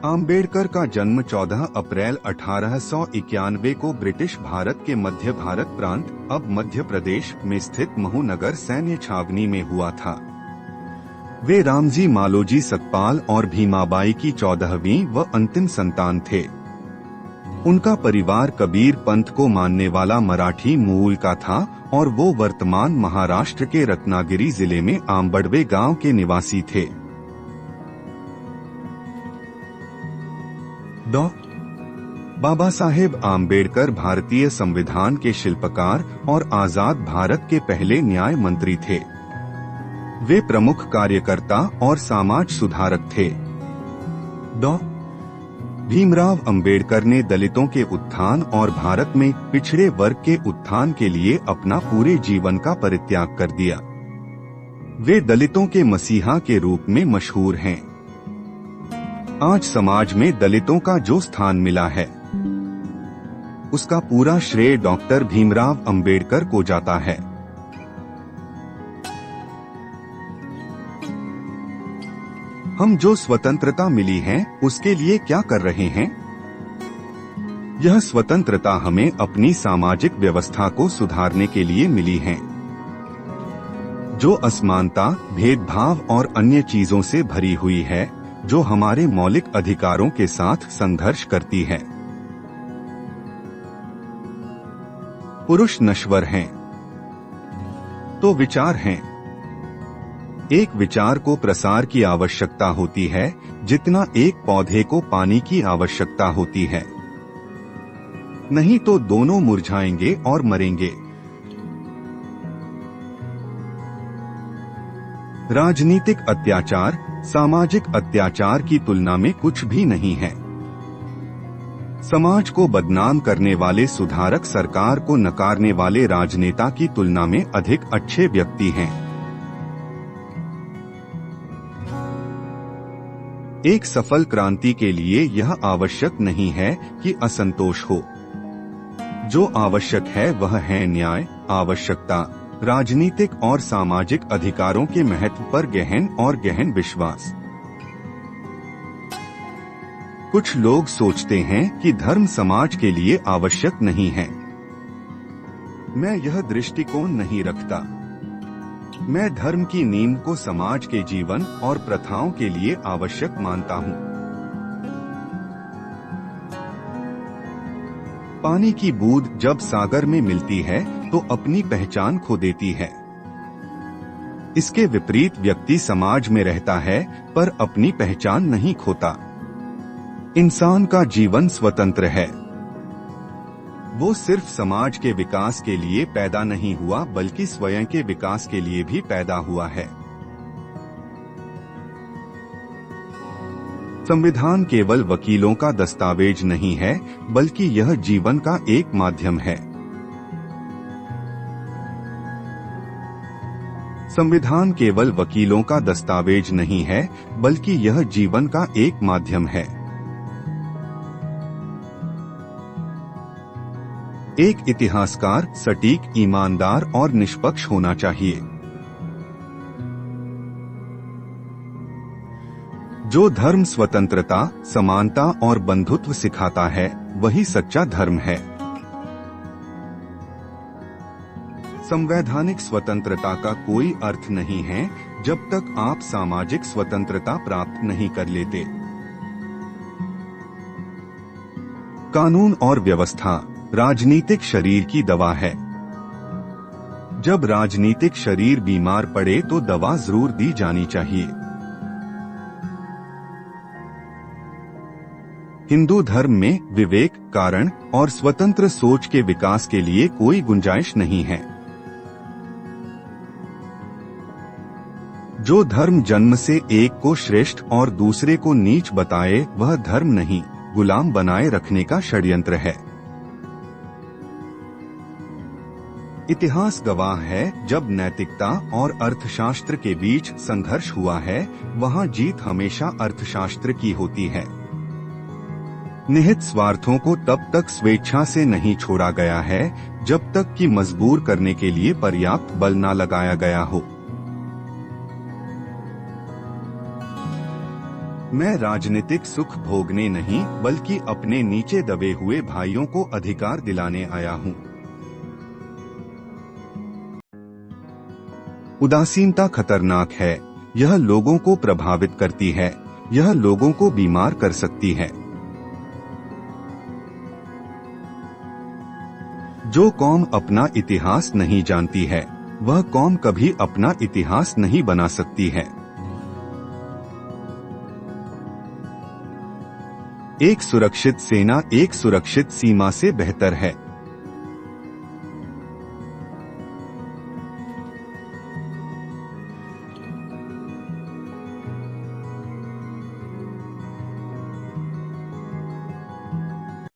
आम्बेडकर का जन्म 14 अप्रैल 1891 को ब्रिटिश भारत के मध्य भारत प्रांत, अब मध्य प्रदेश में स्थित महू नगर सैन्य छावनी में हुआ था। वे रामजी मालोजी सतपाल और भीमाबाई की 14वीं व अंतिम संतान थे। उनका परिवार कबीर पंथ को मानने वाला मराठी मूल का था और वो वर्तमान महाराष्ट्र के रत्नागिरी जिले में आंबडवे गांव के निवासी थे। डॉ. बाबा साहेब आम्बेडकर भारतीय संविधान के शिल्पकार और आजाद भारत के पहले न्याय मंत्री थे। वे प्रमुख कार्यकर्ता और समाज सुधारक थे। डॉ. भीमराव अंबेडकर ने दलितों के उत्थान और भारत में पिछड़े वर्ग के उत्थान के लिए अपना पूरे जीवन का परित्याग कर दिया। वे दलितों के मसीहा के रूप में मशहूर हैं। आज समाज में दलितों का जो स्थान मिला है, उसका पूरा श्रेय डॉक्टर भीमराव अंबेडकर को जाता है। हम जो स्वतंत्रता मिली है, उसके लिए क्या कर रहे हैं? यह स्वतंत्रता हमें अपनी सामाजिक व्यवस्था को सुधारने के लिए मिली है। जो असमानता, भेदभाव और अन्य चीजों से भरी हुई है, जो हमारे मौलिक अधिकारों के साथ संघर्ष करती है। पुरुष नश्वर हैं, तो विचार हैं। एक विचार को प्रसार की आवश्यकता होती है, जितना एक पौधे को पानी की आवश्यकता होती है। नहीं तो दोनों मुरझाएंगे और मरेंगे। राजनीतिक अत्याचार सामाजिक अत्याचार की तुलना में कुछ भी नहीं है। समाज को बदनाम करने वाले सुधारक सरकार को नकारने वाले राजनेता की तुलना में अधिक अच्छे व्यक्ति हैं। एक सफल क्रांति के लिए यह आवश्यक नहीं है कि असंतोष हो। जो आवश्यक है वह है न्याय, आवश्यकता, राजनीतिक और सामाजिक अधिकारों के महत्व पर गहन विश्वास। कुछ लोग सोचते हैं कि धर्म समाज के लिए आवश्यक नहीं है। मैं यह दृष्टिकोण नहीं रखता। मैं धर्म की नींव को समाज के जीवन और प्रथाओं के लिए आवश्यक मानता हूँ। पानी की बूंद जब सागर में मिलती है तो अपनी पहचान खो देती है। इसके विपरीत व्यक्ति समाज में रहता है पर अपनी पहचान नहीं खोता। इंसान का जीवन स्वतंत्र है। वो सिर्फ समाज के विकास के लिए पैदा नहीं हुआ बल्कि स्वयं के विकास के लिए भी पैदा हुआ है। संविधान केवल वकीलों का दस्तावेज नहीं है बल्कि यह जीवन का एक माध्यम है। संविधान केवल वकीलों का दस्तावेज नहीं है बल्कि यह जीवन का एक माध्यम है। एक इतिहासकार सटीक, ईमानदार और निष्पक्ष होना चाहिए। जो धर्म स्वतंत्रता, समानता और बंधुत्व सिखाता है वही सच्चा धर्म है। संवैधानिक स्वतंत्रता का कोई अर्थ नहीं है जब तक आप सामाजिक स्वतंत्रता प्राप्त नहीं कर लेते। कानून और व्यवस्था राजनीतिक शरीर की दवा है। जब राजनीतिक शरीर बीमार पड़े तो दवा जरूर दी जानी चाहिए। हिंदू धर्म में विवेक, कारण और स्वतंत्र सोच के विकास के लिए कोई गुंजाइश नहीं है। जो धर्म जन्म से एक को श्रेष्ठ और दूसरे को नीच बताए वह धर्म नहीं, गुलाम बनाए रखने का षड्यंत्र है। इतिहास गवाह है, जब नैतिकता और अर्थशास्त्र के बीच संघर्ष हुआ है वहाँ जीत हमेशा अर्थशास्त्र की होती है। निहित स्वार्थों को तब तक स्वेच्छा से नहीं छोड़ा गया है जब तक कि मजबूर करने के लिए पर्याप्त बल न लगाया गया हो। मैं राजनीतिक सुख भोगने नहीं बल्कि अपने नीचे दबे हुए भाइयों को अधिकार दिलाने आया हूँ। उदासीनता खतरनाक है। यह लोगों को प्रभावित करती है। यह लोगों को बीमार कर सकती है। जो कौम अपना इतिहास नहीं जानती है, वह कौम कभी अपना इतिहास नहीं बना सकती है। एक सुरक्षित सेना एक सुरक्षित सीमा से बेहतर है।